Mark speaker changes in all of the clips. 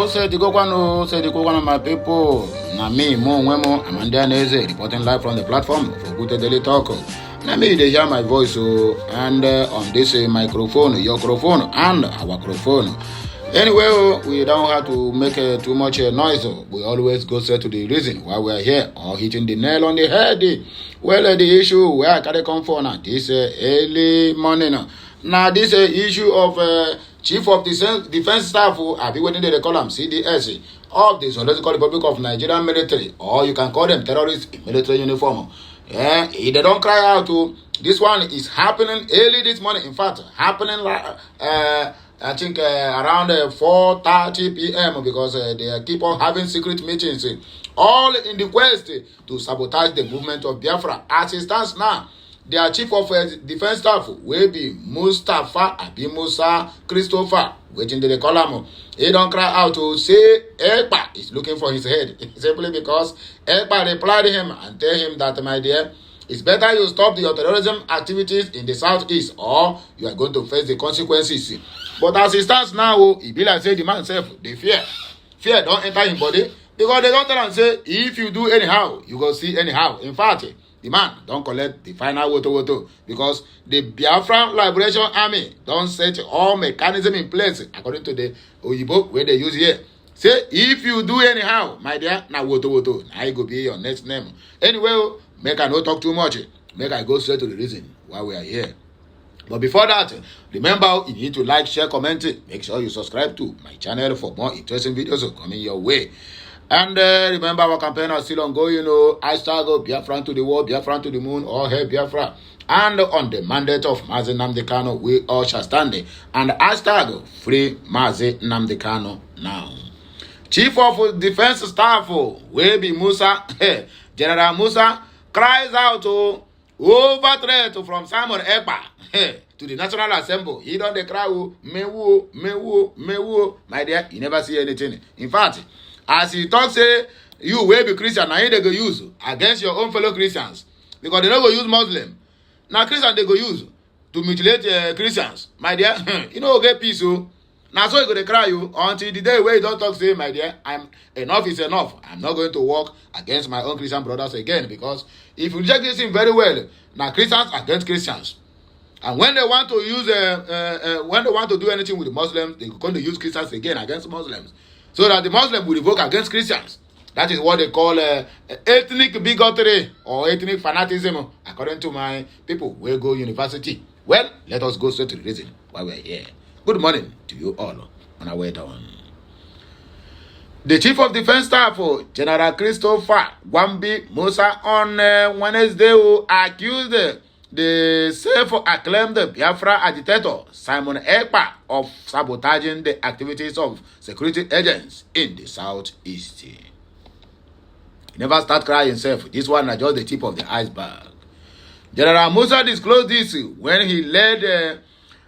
Speaker 1: Say the Kokwana, my people. Na me, Mo Wemo, Amanda Neze, reporting live from the platform for Good Daily Talk. Na me, they hear my voice, and on this microphone, your microphone, and our microphone. Anyway, we don't have to make too much noise. We always go straight to the reason why we are here, or hitting the nail on the head. Well, the issue where I can come for now, this early morning. Now, this issue of Chief of Defense Staff, I've been waiting to call them CDS, of the Zoological Republic of Nigeria military, or you can call them terrorists in military uniform. Yeah, they don't cry out to. This one is happening early this morning. In fact, happening I think around 4:30 p.m. because they keep on having secret meetings, all in the quest to sabotage the movement of Biafra. As it stands now, their chief of defense staff will be Mustafa Musa Christopher, waiting to the column. He don't cry out to say EKPA is looking for his head, simply because EKPA replied to him and tell him that, my dear, it's better you stop your terrorism activities in the southeast, or you are going to face the consequences. But as it stands now, it be like say the man self, they fear don't enter his body, because they don't tell him say if you do anyhow, you go see anyhow. In fact, the man don't collect the final woto because the Biafra Liberation Army don't set all mechanism in place according to the Oyibo where they use here. Say if you do anyhow, my dear, now woto, now it go be your next name. Anyway, make I not talk too much. Make I go straight to the reason why we are here. But before that, remember you need to like, share, comment. Make sure you subscribe to my channel for more interesting videos coming your way. And remember our campaign is still ongoing, hashtag Biafra to the world, Biafra to the moon, or hey Biafra. And on the mandate of Mazi Nnamdi Kanu, we all shall stand. And hashtag free Mazi Nnamdi Kanu now. Chief of Defense Staff will be Musa, General Musa, cries out over threat from Simon EKPA to the National Assembly. He don't cry, mewu. My dear, you never see anything. In fact, as he talks, say, you will be Christian, now they go use against your own fellow Christians. Because they don't go use Muslim. Now Christian they go use to mutilate Christians. My dear, you know, get peace. Now so you go to cry you until the day where you don't talk, say, my dear, enough is enough. I'm not going to work against my own Christian brothers again. Because if you check this thing very well, now Christians against Christians. And when they want to use, when they want to do anything with the Muslims, they're going to use Christians again against Muslims. So that the Muslims will revoke against Christians. That is what they call ethnic bigotry or ethnic fanaticism, according to my people who go university. Well, let us go straight to the reason why we are here. Good morning to you all on our way down. The Chief of Defense Staff, General Christopher Gwambi Musa, on Wednesday, accused the self-acclaimed Biafra agitator Simon EKPA of sabotaging the activities of security agents in the southeast. He never start crying himself. This one is just the tip of the iceberg. General Musa disclosed this when he led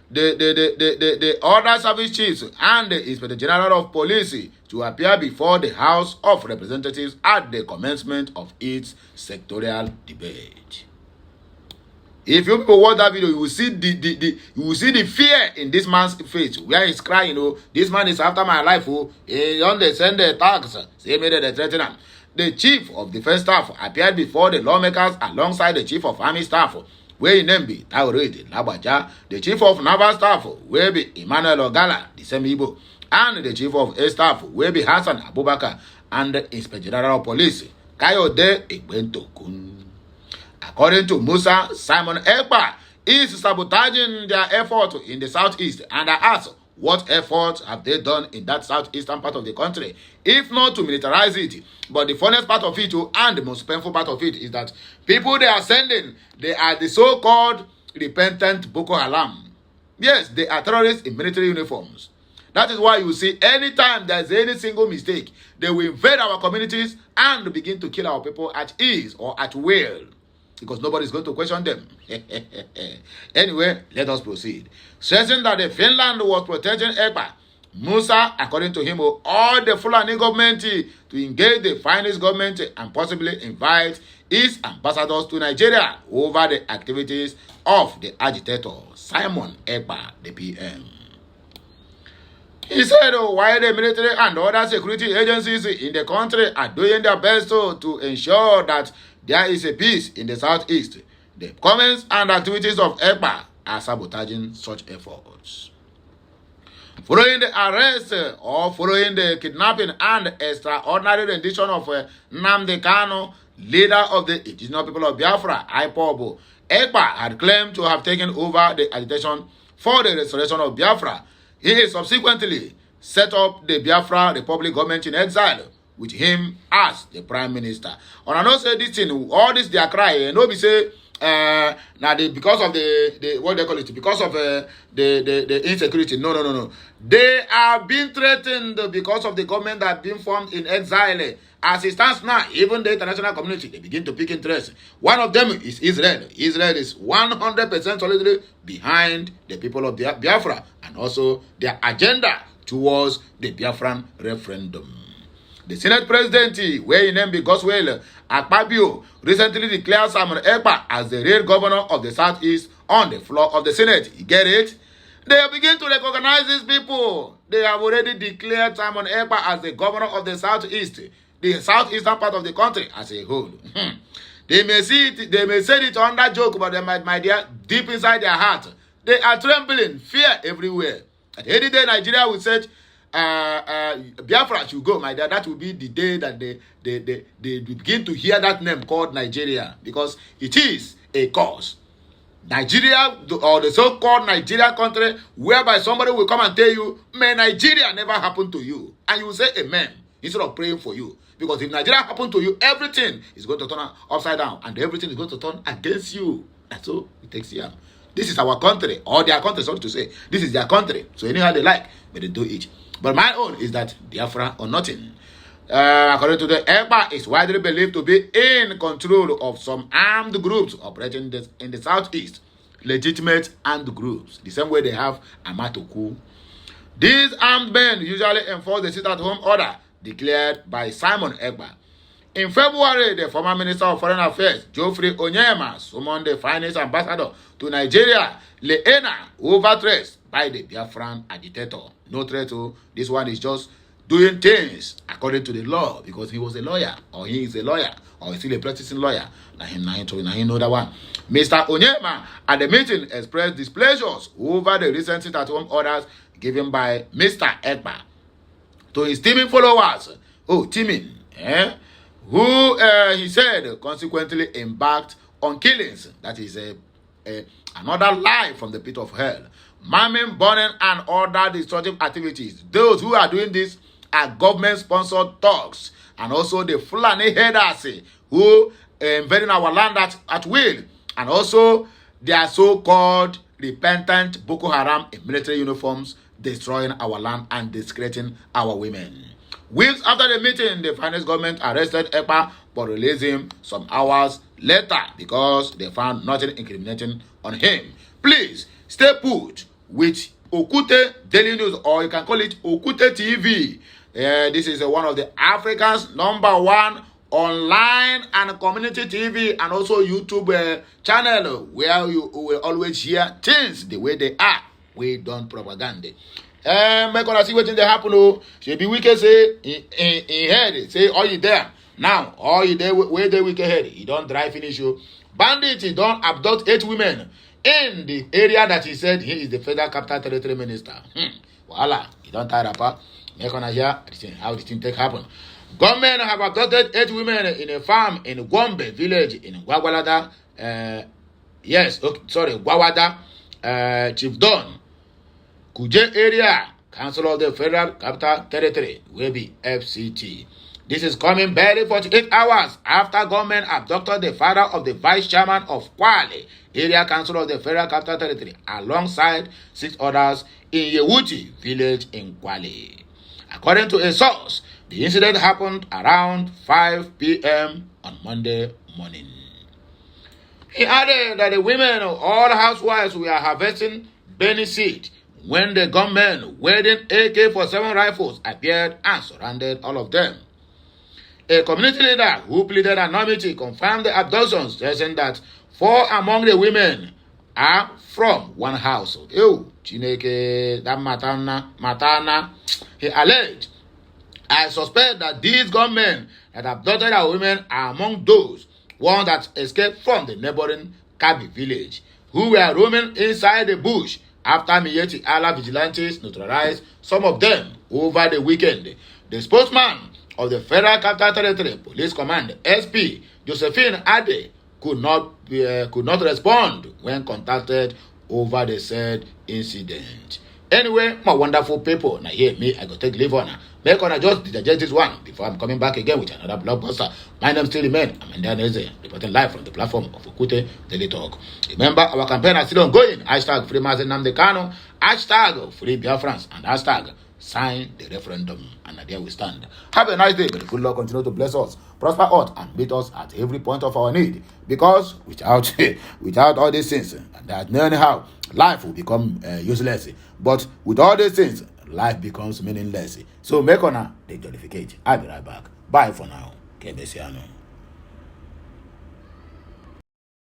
Speaker 1: the other service chiefs and the Inspector General of Police to appear before the House of Representatives at the commencement of its sectorial debate. If you people watch that video, you will see the fear in this man's face where he's crying. This man is after my life. He don't send the tax. Say me the threaten him. The Chief of Defense Staff appeared before the lawmakers alongside the Chief of Army Staff, where his name be Tauridi Labaja. The Chief of Naval Staff will be Emmanuel Ogala, the same Igbo, and the Chief of Air Staff will be Hassan Abubakar, and the Inspector General of Police Kayode Igbentokun. According to Musa, Simon EKPA is sabotaging their effort in the southeast, and I ask, what efforts have they done in that southeastern part of the country, if not to militarize it? But the funniest part of it, and the most painful part of it, is that people they are sending, they are the so-called repentant Boko Haram. Yes, they are terrorists in military uniforms. That is why you see anytime there is any single mistake, they will invade our communities and begin to kill our people at ease or at will. Because nobody is going to question them. Anyway, let us proceed. Stressing that the Finland was protecting EKPA, Musa, according to him, urged the Fulani government to engage the finance government and possibly invite its ambassadors to Nigeria over the activities of the agitator Simon EKPA, the PM. He said, while the military and other security agencies in the country are doing their best to ensure that there is a peace in the southeast, the comments and activities of EKPA are sabotaging such efforts. Following the arrest or following the kidnapping and extraordinary rendition of Nnamdi Kanu, leader of the indigenous people of Biafra, IPOB, EKPA had claimed to have taken over the agitation for the restoration of Biafra. He subsequently set up the Biafra Republic government in exile with him as the prime minister. And I know say this thing, all this their cry, no be say now because of the what they call it, because of the insecurity. No. They are being threatened because of the government that have been formed in exile. As it stands now, even the international community, they begin to pick interest. One of them is Israel. Israel is 100% solidly behind the people of Biafra and also their agenda towards the Biafran referendum. The Senate President, where his name be Goswell Akpabio, recently declared Simon Ekpa as the real governor of the Southeast on the floor of the Senate. You get it? They begin to recognize these people. They have already declared Simon Ekpa as the governor of the Southeast, the southeastern part of the country as a whole. They may see it, they may say it under joke, but they might, my dear, deep inside their heart, they are trembling, fear everywhere. At any day, Nigeria will say, Biafra should go, my dear. That will be the day that they begin to hear that name called Nigeria, because it is a cause. Nigeria, or the so-called Nigeria country, whereby somebody will come and tell you, may Nigeria never happen to you. And you will say amen, instead of praying for you. Because if Nigeria happen to you, everything is going to turn upside down, and everything is going to turn against you. That's all it takes here. This is our country, or their country, sorry to say. This is their country. So anyhow they like, but they do it. But my own is that Biafra or nothing. According to the EKPA, is widely believed to be in control of some armed groups operating in the southeast. Legitimate armed groups. The same way they have Amatoku. These armed men usually enforce the sit-at-home order declared by Simon Ekpa. In February, the former Minister of Foreign Affairs, Geoffrey Onyema, summoned the finance ambassador to Nigeria, Leena, over threats by the Biafran agitator. No threat, this one is just doing things according to the law, because he was a lawyer, or he is a lawyer, or he's still a practicing lawyer. Now he know that one. Mr. Onyema at the meeting expressed displeasures over the recent sit-at-home orders given by Mr. Ekpa to his teaming followers. Who he said consequently embarked on killings. That is another lie from the pit of hell. Maiming, burning, and other destructive activities. Those who are doing this are government-sponsored thugs, and also the Fulani headers who invading our land at will, and also their so-called repentant Boko Haram in military uniforms destroying our land and discrediting our women. Weeks after the meeting, the finance government arrested Ekpa but released him some hours later because they found nothing incriminating on him. Please stay put with Okute Daily News, or you can call it Okute TV. This is one of the Africa's #1 online and community TV and also YouTube channel where you will always hear things the way they are. We don't propaganda. Make gonna see what they happen. She be wicked say in head say all you there now, all you there where the wicked head. He don't drive finish you. Bandit, he don't abduct 8 women in the area that he said he is the Federal Capital Territory Minister. Voila, he don't tie up. Make gonna hear how the thing take happen. Government have abducted 8 women in a farm in Gombe village in Gwagwalada. Gwawada, Chief Don. Kuje area, Council of the Federal Capital Territory, will be FCT. This is coming barely 48 hours after government abducted the father of the vice chairman of Kwale, area council of the Federal Capital Territory, alongside 6 others in Yewuti village in Kwale. According to a source, the incident happened around 5 p.m. on Monday morning. He added that the women, all housewives, were harvesting Benny seed when the gunmen wearing AK-47 rifles appeared and surrounded all of them. A community leader who pleaded anonymity confirmed the abductions, saying that 4 among the women are from one household. Ew, Chineke, that matana. He alleged, I suspect that these gunmen that abducted our women are among those ones that escaped from the neighboring Kabi village, who were roaming inside the bush after Miyetti Allah vigilantes neutralized some of them over the weekend. The spokesman of the Federal Capital Territory Police Command, SP Josephine Ade, could not respond when contacted over the said incident. Anyway, my wonderful people, now hear me, I go take leave on. Make on just digest this one before I'm coming back again with another blockbuster. My name still remains. I'm Ndaneze, reporting live from the platform of Okute Daily Talk. Remember, our campaign is still ongoing. Hashtag Free Mazen Nnamdi Kanu, hashtag Free Biafrans, and hashtag Sign the referendum. And there we stand. Have a nice day. May the good Lord continue to bless us, prosper us, and meet us at every point of our need. Because without all these things, that anyhow, life will become useless. But with all these things, life becomes meaningless. So make on the jollificate. I'll be right back. Bye for now. Kebesiano.